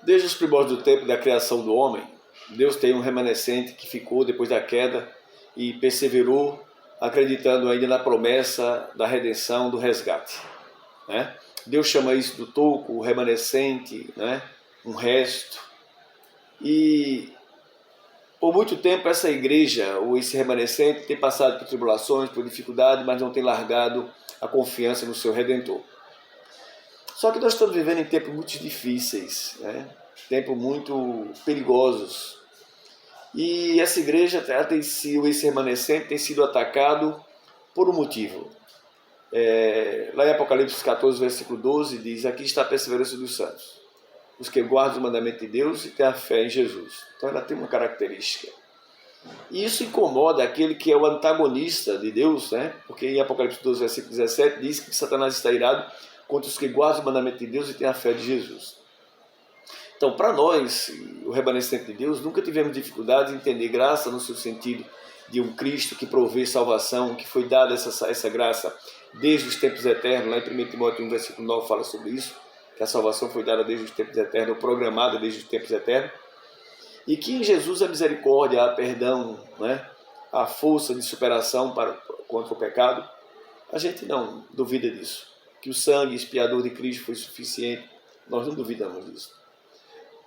Desde os primórdios do tempo da criação do homem, Deus tem um remanescente que ficou depois da queda e perseverou, acreditando ainda na promessa da redenção, do resgate, né? Deus chama isso do toco, o remanescente, né? Um resto. E por muito tempo essa igreja, ou esse remanescente, tem passado por tribulações, por dificuldade, mas não tem largado a confiança no seu Redentor. Só que nós estamos vivendo em tempos muito difíceis, né? Tempos muito perigosos. E essa igreja tem sido, esse remanescente tem sido atacado por um motivo. Lá em Apocalipse 14, versículo 12, diz: aqui está a perseverança dos santos, os que guardam o mandamento de Deus e têm a fé em Jesus. Então ela tem uma característica. E isso incomoda aquele que é o antagonista de Deus, né? Porque em Apocalipse 12, versículo 17, diz que Satanás está irado contra os que guardam o mandamento de Deus e têm a fé de Jesus. Então, para nós, o remanescente de Deus, nunca tivemos dificuldade em entender graça no seu sentido de um Cristo que provê salvação, que foi dada essa graça desde os tempos eternos. Lá em 1 Timóteo 1, versículo 9 fala sobre isso, que a salvação foi dada desde os tempos eternos, programada desde os tempos eternos, e que em Jesus a misericórdia, a perdão, né, a força de superação contra o pecado. A gente não duvida disso, que o sangue expiador de Cristo foi suficiente, nós não duvidamos disso.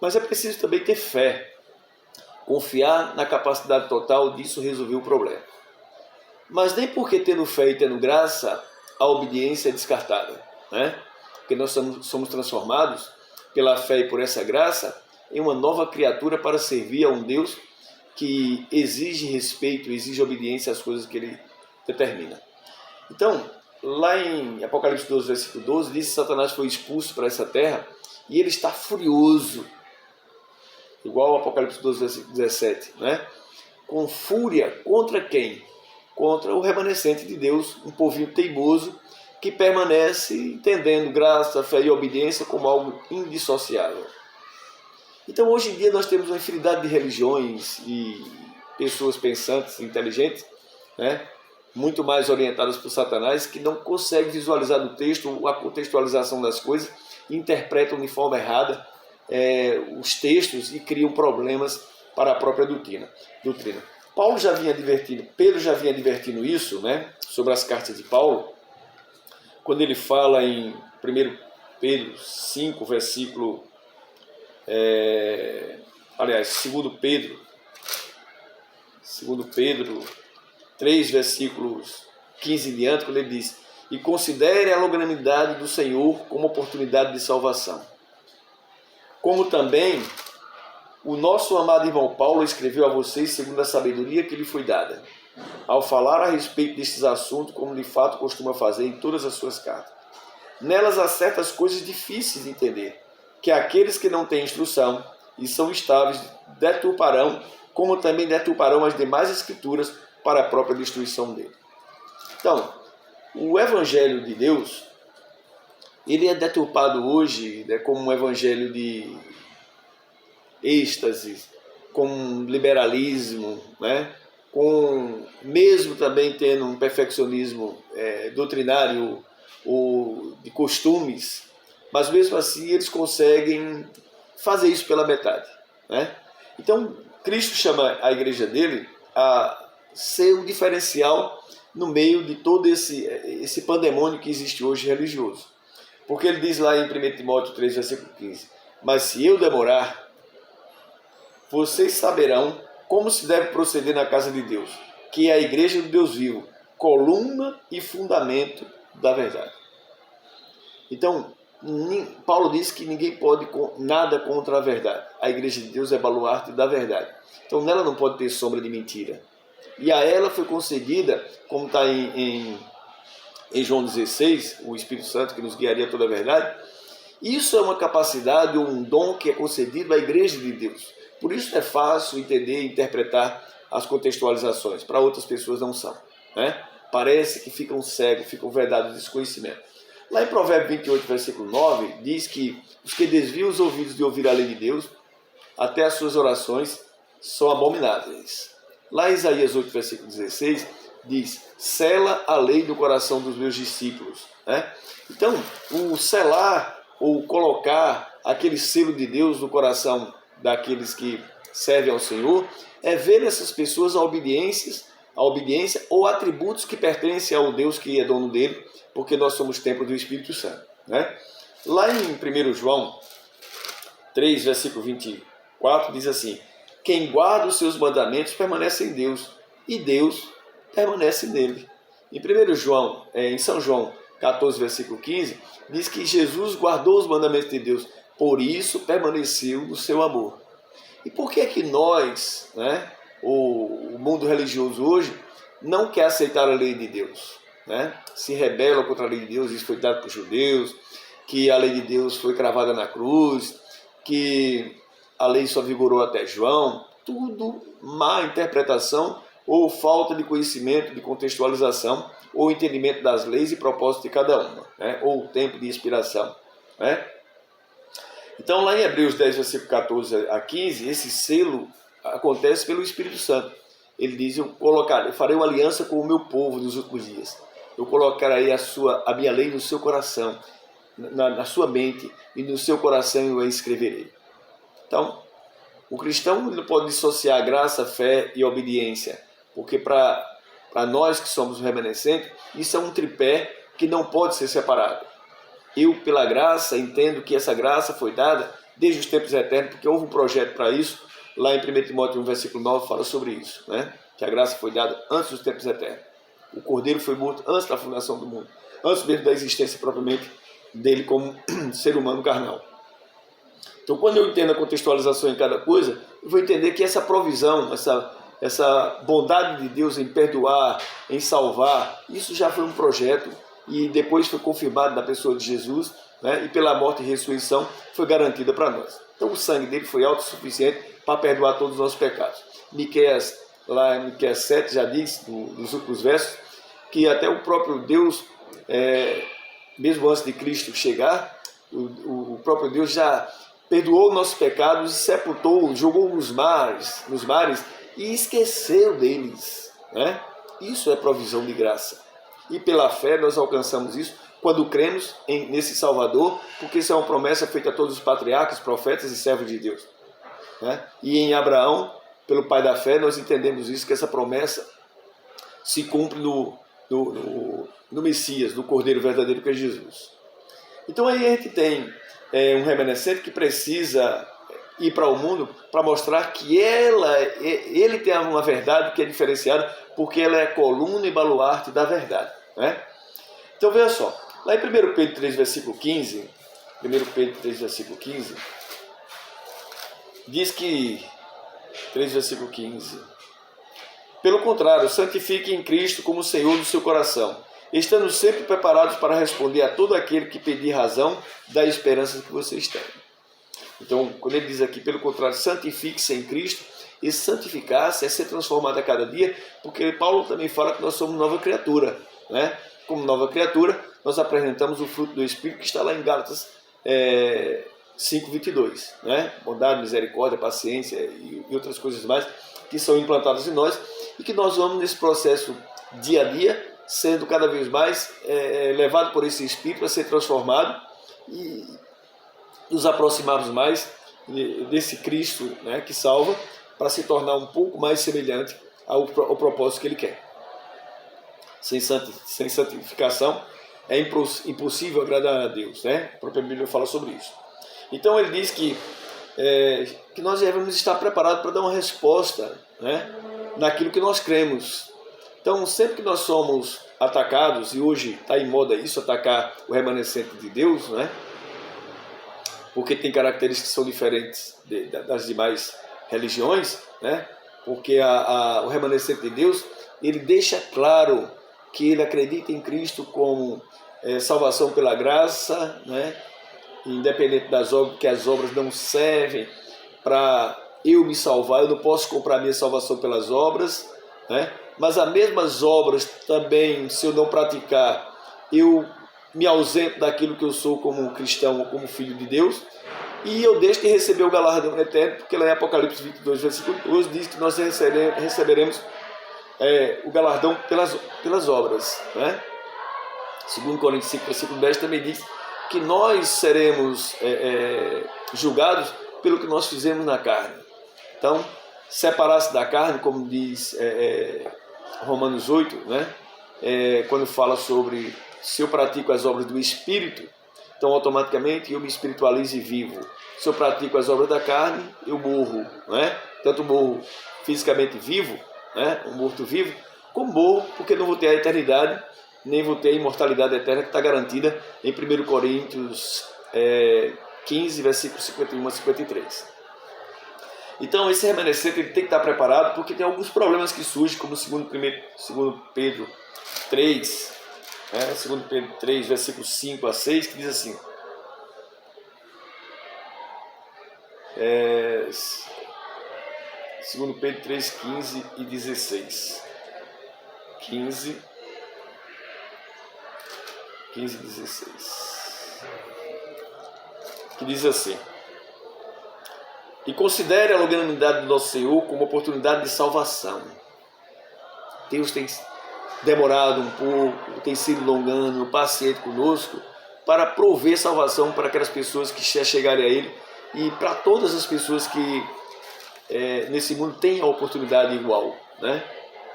Mas é preciso também ter fé, confiar na capacidade total disso resolver o problema. Mas nem porque tendo fé e tendo graça, a obediência é descartada, né? Porque nós somos transformados pela fé e por essa graça em uma nova criatura para servir a um Deus que exige respeito, exige obediência às coisas que Ele determina. Então, lá em Apocalipse 12, versículo 12, diz que Satanás foi expulso para essa terra e ele está furioso, igual ao Apocalipse 12, versículo 17, né? Com fúria contra quem? Contra o remanescente de Deus, um povinho teimoso que permanece entendendo graça, fé e obediência como algo indissociável. Então, hoje em dia, nós temos uma infinidade de religiões e pessoas pensantes, inteligentes, né? Muito mais orientadas por Satanás, que não conseguem visualizar no texto a contextualização das coisas, interpretam de forma errada os textos e criam problemas para a própria doutrina. Pedro já vinha advertindo isso, né, sobre as cartas de Paulo, quando ele fala em 1 Pedro 5, versículo... 2 Pedro 3, versículos 15 em diante, quando ele diz: e considere a longanimidade do Senhor como oportunidade de salvação. Como também o nosso amado irmão Paulo escreveu a vocês segundo a sabedoria que lhe foi dada, ao falar a respeito destes assuntos, como de fato costuma fazer em todas as suas cartas. Nelas há certas coisas difíceis de entender, que aqueles que não têm instrução e são estáveis deturparão, como também deturparão as demais escrituras para a própria destruição dele. Então, o Evangelho de Deus, ele é deturpado hoje, né, como um evangelho de êxtase, com liberalismo, né, mesmo também tendo um perfeccionismo doutrinário ou de costumes, mas mesmo assim eles conseguem fazer isso pela metade, né? Então, Cristo chama a igreja dele a ser um diferencial no meio de todo esse pandemônio que existe hoje religioso. Porque ele diz lá em 1 Timóteo 3, versículo 15, mas se eu demorar, vocês saberão como se deve proceder na casa de Deus, que é a igreja do Deus vivo, coluna e fundamento da verdade. Então, Paulo diz que ninguém pode nada contra a verdade. A igreja de Deus é baluarte da verdade. Então nela não pode ter sombra de mentira. E a ela foi concedida, como está em João 16, o Espírito Santo que nos guiaria a toda a verdade. Isso é uma capacidade, um dom que é concedido à igreja de Deus. Por isso é fácil entender e interpretar as contextualizações. Para outras pessoas não são, né? Parece que ficam cegos, ficam vedados de desconhecimento. Lá em Provérbios 28, versículo 9, diz que os que desviam os ouvidos de ouvir a lei de Deus, até as suas orações são abomináveis. Lá em Isaías 8, versículo 16, diz: sela a lei do coração dos meus discípulos, né? Então, o selar ou colocar aquele selo de Deus no coração daqueles que servem ao Senhor, é ver nessas pessoas a obediência ou atributos que pertencem ao Deus que é dono dele, porque nós somos templo do Espírito Santo, né? Lá em 1 João 3, versículo 24, diz assim: quem guarda os seus mandamentos permanece em Deus, e Deus permanece nele. Em São João 14, versículo 15, diz que Jesus guardou os mandamentos de Deus, por isso permaneceu no seu amor. E por que é que nós, né, o mundo religioso hoje, não quer aceitar a lei de Deus, né? Se rebela contra a lei de Deus, isso foi dado para os judeus, que a lei de Deus foi cravada na cruz, que a lei só vigorou até João, tudo má interpretação ou falta de conhecimento, de contextualização ou entendimento das leis e propósitos de cada uma, né? Ou o tempo de inspiração, né? Então lá em Hebreus 10, versículo 14 a 15, esse selo acontece pelo Espírito Santo. Ele diz: eu farei uma aliança com o meu povo nos últimos dias. Eu colocarei a minha lei no seu coração, na sua mente, e no seu coração eu a escreverei. Então, o cristão não pode dissociar graça, fé e obediência, porque para nós que somos remanescentes, isso é um tripé que não pode ser separado. Eu, pela graça, entendo que essa graça foi dada desde os tempos eternos, porque houve um projeto para isso. Lá em 1 Timóteo 1, versículo 9, fala sobre isso, né? Que a graça foi dada antes dos tempos eternos. O Cordeiro foi morto antes da fundação do mundo, antes mesmo da existência propriamente dele como ser humano carnal. Então, quando eu entendo a contextualização em cada coisa, eu vou entender que essa provisão, essa bondade de Deus em perdoar, em salvar, isso já foi um projeto e depois foi confirmado na pessoa de Jesus, né? E pela morte e ressurreição foi garantida para nós. Então, o sangue dele foi autossuficiente para perdoar todos os nossos pecados. Miqueias, lá em Miqueias 7, já diz, nos últimos versos, que até o próprio Deus, mesmo antes de Cristo chegar, o próprio Deus já perdoou nossos pecados e sepultou, jogou nos mares e esqueceu deles, né? Isso é provisão de graça. E pela fé nós alcançamos isso quando cremos nesse Salvador, porque isso é uma promessa feita a todos os patriarcas, profetas e servos de Deus, né? E em Abraão, pelo pai da fé, nós entendemos isso, que essa promessa se cumpre no Messias, no Cordeiro verdadeiro que é Jesus. Então aí a gente tem um remanescente que precisa ir para o mundo para mostrar que ele tem uma verdade que é diferenciada, porque ela é coluna e baluarte da verdade, né? Então veja só, lá em 1 Pedro 3, versículo 15, 1 Pedro 3, versículo 15, diz que, 3, versículo 15, pelo contrário, santifiquem em Cristo como Senhor do seu coração, estando sempre preparados para responder a todo aquele que pedir razão da esperança que vocês têm. Então, quando ele diz aqui, pelo contrário, santifique-se em Cristo, esse santificar-se é ser transformado a cada dia, porque Paulo também fala que nós somos nova criatura, né? Como nova criatura, nós apresentamos o fruto do Espírito que está lá em Gálatas 5:22, né? Bondade, misericórdia, paciência e outras coisas mais que são implantadas em nós e que nós vamos nesse processo dia a dia, sendo cada vez mais levado por esse Espírito a ser transformado e nos aproximarmos mais desse Cristo, né, que salva, para se tornar um pouco mais semelhante ao propósito que Ele quer. Sem santificação é impossível agradar a Deus, né? A própria Bíblia fala sobre isso. Então ele diz que nós devemos estar preparados para dar uma resposta, né, naquilo que nós cremos. Então, sempre que nós somos atacados, e hoje está em moda isso, atacar o remanescente de Deus, né? Porque tem características que são diferentes das demais religiões, né? Porque o remanescente de Deus, ele deixa claro que ele acredita em Cristo como salvação pela graça, né? Independente das obras, que as obras não servem para eu me salvar, eu não posso comprar minha salvação pelas obras, né? Mas as mesmas obras também, se eu não praticar, eu me ausento daquilo que eu sou como cristão ou como filho de Deus, e eu deixo de receber o galardão eterno, porque lá em Apocalipse 22, versículo 12, diz que nós receberemos o galardão pelas obras, né? 2 Coríntios 5, versículo 10 também diz que nós seremos julgados pelo que nós fizemos na carne. Então, separar-se da carne, como diz Romanos 8, né? Quando fala sobre se eu pratico as obras do Espírito, então automaticamente eu me espiritualizo e vivo. Se eu pratico as obras da carne, eu morro, né? Tanto morro fisicamente vivo, né? Um morto vivo, como morro porque não vou ter a eternidade, nem vou ter a imortalidade eterna que está garantida em 1 Coríntios 15, versículos 51 a 53. Então esse remanescente ele tem que estar preparado porque tem alguns problemas que surgem, como segundo Pedro 3, segundo Pedro 3, versículos 5 a 6, que diz assim, segundo Pedro 3, 15 e 16, 15 e 16, que diz assim: e considere a longanimidade do nosso Senhor como oportunidade de salvação. Deus tem demorado um pouco, tem sido longano, paciente conosco, para prover salvação para aquelas pessoas que chegarem a Ele e para todas as pessoas que nesse mundo têm a oportunidade igual, né?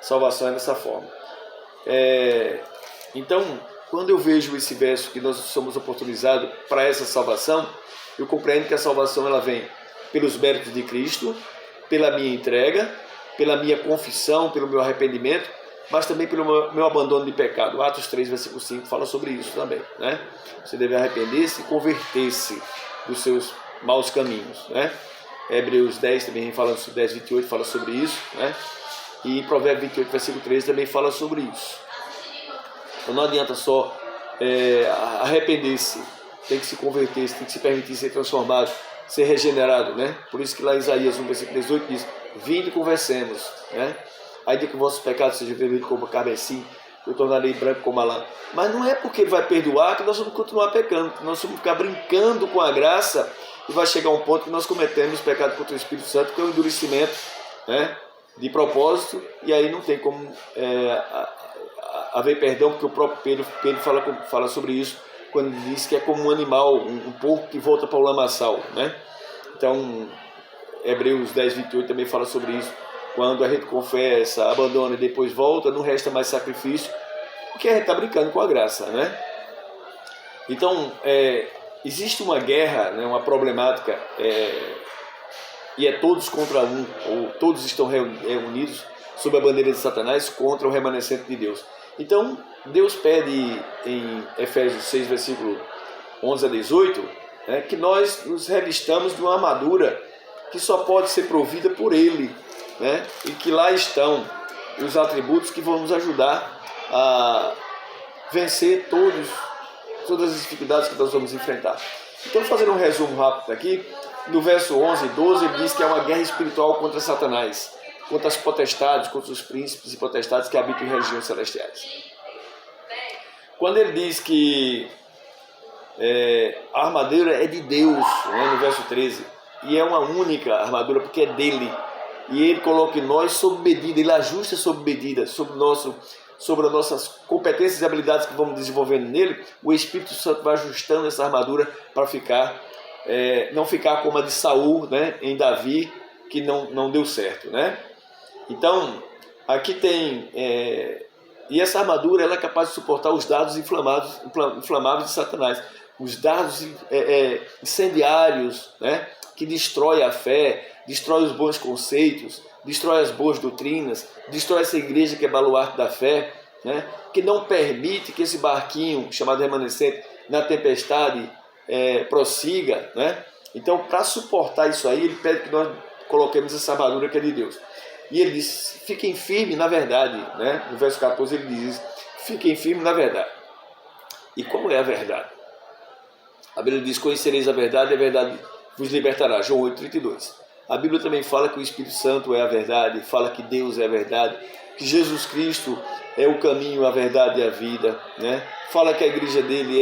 Salvação é dessa forma. Então, quando eu vejo esse verso que nós somos oportunizados para essa salvação, eu compreendo que a salvação ela vem pelos méritos de Cristo, pela minha entrega, pela minha confissão, pelo meu arrependimento, mas também pelo meu abandono de pecado. Atos 3, versículo 5 fala sobre isso também, né? Você deve arrepender-se e converter-se dos seus maus caminhos, né? Hebreus 10 também fala sobre 10, 28 fala sobre isso, né? E Provérbios 28, versículo 13 também fala sobre isso. Então não adianta só arrepender-se, tem que se converter, tem que se permitir ser transformado, ser regenerado, né? Por isso que lá em Isaías 1, versículo 18 diz: vinde e conversemos, né? Aí de que o vosso pecado seja vermelho como carmesim, eu tornarei branco como a lã. Mas não é porque ele vai perdoar que nós vamos continuar pecando, nós vamos ficar brincando com a graça e vai chegar um ponto que nós cometemos pecado contra o Espírito Santo, que é o endurecimento, né? De propósito, e aí não tem como haver perdão, porque o próprio Pedro fala sobre isso, quando diz que é como um animal, um porco que volta para o lamaçal, né? Então, Hebreus 10, 28 também fala sobre isso. Quando a gente confessa, abandona e depois volta, não resta mais sacrifício, porque a gente está brincando com a graça, né? Então, existe uma guerra, né, uma problemática, e é todos contra um, ou todos estão reunidos sob a bandeira de Satanás contra o remanescente de Deus. Então, Deus pede em Efésios 6, versículo 11 a 18, né, que nós nos revistamos de uma armadura que só pode ser provida por Ele, né, e que lá estão os atributos que vão nos ajudar a vencer todas as dificuldades que nós vamos enfrentar. Então, fazendo um resumo rápido aqui, no verso 11 e 12, ele diz que é uma guerra espiritual contra Satanás, contra as potestades, contra os príncipes e potestades que habitam em regiões celestiais. Quando ele diz que a armadura é de Deus, né, no verso 13, e é uma única armadura porque é dele, e ele coloca em nós sob medida, ele ajusta sob medida, sobre as nossas competências e habilidades que vamos desenvolvendo nele, o Espírito Santo vai ajustando essa armadura para não ficar como a de Saul, né, em Davi, que não deu certo, né? Então, aqui tem... e essa armadura ela é capaz de suportar os dardos inflamáveis de Satanás, os dardos incendiários, né, que destrói a fé, destrói os bons conceitos, destrói as boas doutrinas, destrói essa igreja que é baluarte da fé, né, que não permite que esse barquinho chamado remanescente na tempestade prossiga, né? Então, para suportar isso aí, ele pede que nós coloquemos essa armadura que é de Deus. E ele diz: fiquem firmes na verdade, né? No verso 14 ele diz: fiquem firmes na verdade. E como é a verdade? A Bíblia diz: conhecereis a verdade e a verdade vos libertará. João 8,32. A Bíblia também fala que o Espírito Santo é a verdade, fala que Deus é a verdade, que Jesus Cristo é o caminho, a verdade e a vida, né? Fala que a igreja dele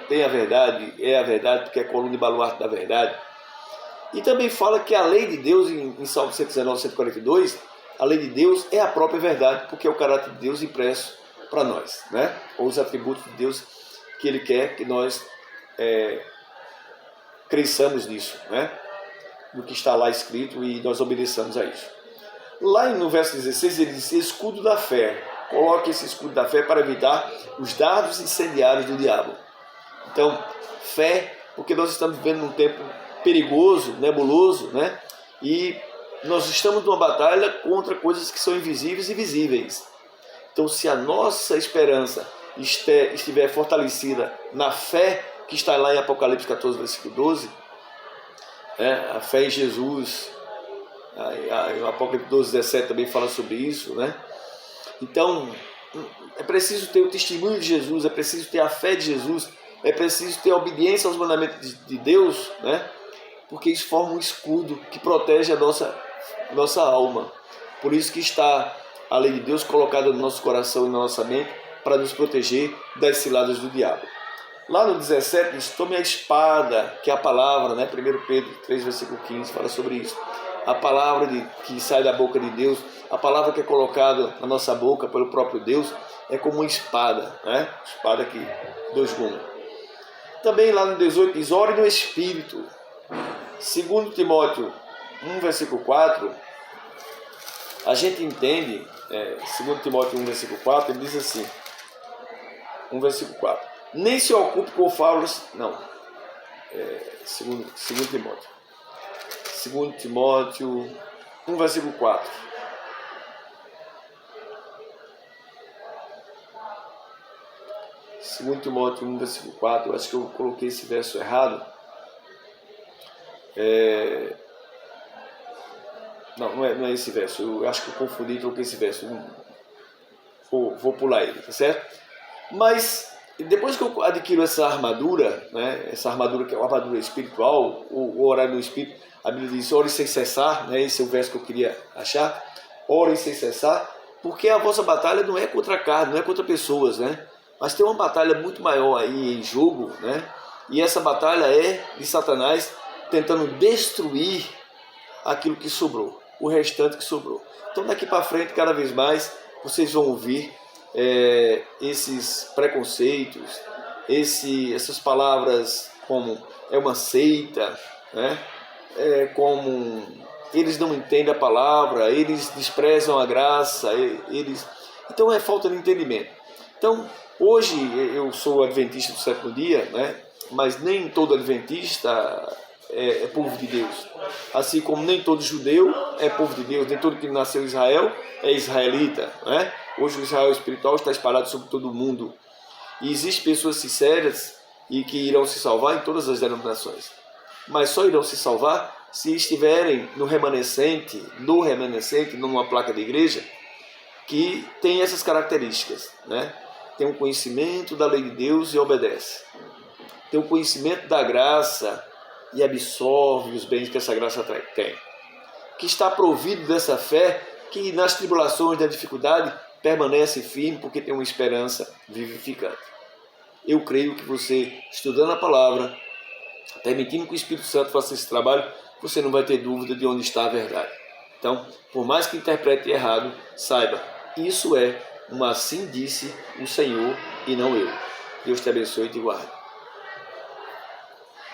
tem a verdade porque é coluna e baluarte da verdade. E também fala que a lei de Deus, em Salmo 119, 142, a lei de Deus é a própria verdade, porque é o caráter de Deus impresso para nós, né? Ou os atributos de Deus que ele quer que nós cresçamos nisso, né? No que está lá escrito e nós obedeçamos a isso. Lá no verso 16 ele diz: escudo da fé. Coloque esse escudo da fé para evitar os dardos incendiários do diabo. Então, fé, porque nós estamos vivendo num tempo perigoso, nebuloso, né? E nós estamos numa batalha contra coisas que são invisíveis e visíveis. Então, se a nossa esperança estiver fortalecida na fé que está lá em Apocalipse 14, versículo 12, a fé em Jesus, o Apocalipse 12, 17 também fala sobre isso, né? Então, é preciso ter o testemunho de Jesus, é preciso ter a fé de Jesus, é preciso ter a obediência aos mandamentos de Deus, né? Porque isso forma um escudo que protege a nossa alma. Por isso que está a lei de Deus colocada no nosso coração e na nossa mente para nos proteger das ciladas do diabo. Lá no 17 diz: tome a espada, que é a palavra, né? 1 Pedro 3, versículo 15 fala sobre isso. A palavra que sai da boca de Deus, a palavra que é colocada na nossa boca pelo próprio Deus, é como uma espada, né? Espada aqui, 2 gumes. Também lá no 18 diz: ore no Espírito. 2 Timóteo 1, versículo 4, a gente entende, 2 Timóteo 1, versículo 4, ele diz assim, 1, versículo 4, nem se ocupe com fábulas, não, 2 Timóteo. 2 Timóteo 1, versículo 4. Segundo Timóteo 1, versículo 4, eu acho que eu coloquei esse verso errado. Não é esse verso, eu acho que eu confundi e coloquei esse verso. Vou pular ele, tá certo? Mas depois que eu adquiro essa armadura, né, essa armadura que é uma armadura espiritual, o orar no Espírito, a Bíblia diz: ore sem cessar, né, esse é o verso que eu queria achar, ore sem cessar, porque a vossa batalha não é contra a carne, não é contra pessoas, né? Mas tem uma batalha muito maior aí em jogo, né? E essa batalha é de Satanás tentando destruir aquilo que sobrou, o restante que sobrou. Então daqui para frente, cada vez mais, vocês vão ouvir esses preconceitos, essas palavras como é uma seita, né? Como eles não entendem a palavra, eles desprezam a graça, então é falta de entendimento. Então, hoje eu sou adventista do sétimo dia, né? Mas nem todo adventista é povo de Deus. Assim como nem todo judeu é povo de Deus, nem todo que nasceu em Israel é israelita, né? Hoje o Israel espiritual está espalhado sobre todo o mundo. E existem pessoas sinceras e que irão se salvar em todas as denominações. Mas só irão se salvar se estiverem no remanescente, numa placa de igreja, que tem essas características, né? Tem um conhecimento da lei de Deus e obedece. Tem um conhecimento da graça e absorve os bens que essa graça tem. Que está provido dessa fé, que nas tribulações, na dificuldade, permanece firme porque tem uma esperança vivificante. Eu creio que você, estudando a palavra, permitindo que o Espírito Santo faça esse trabalho, você não vai ter dúvida de onde está a verdade. Então, por mais que interprete errado, saiba, isso é uma assim disse o Senhor e não eu. Deus te abençoe e te guarde.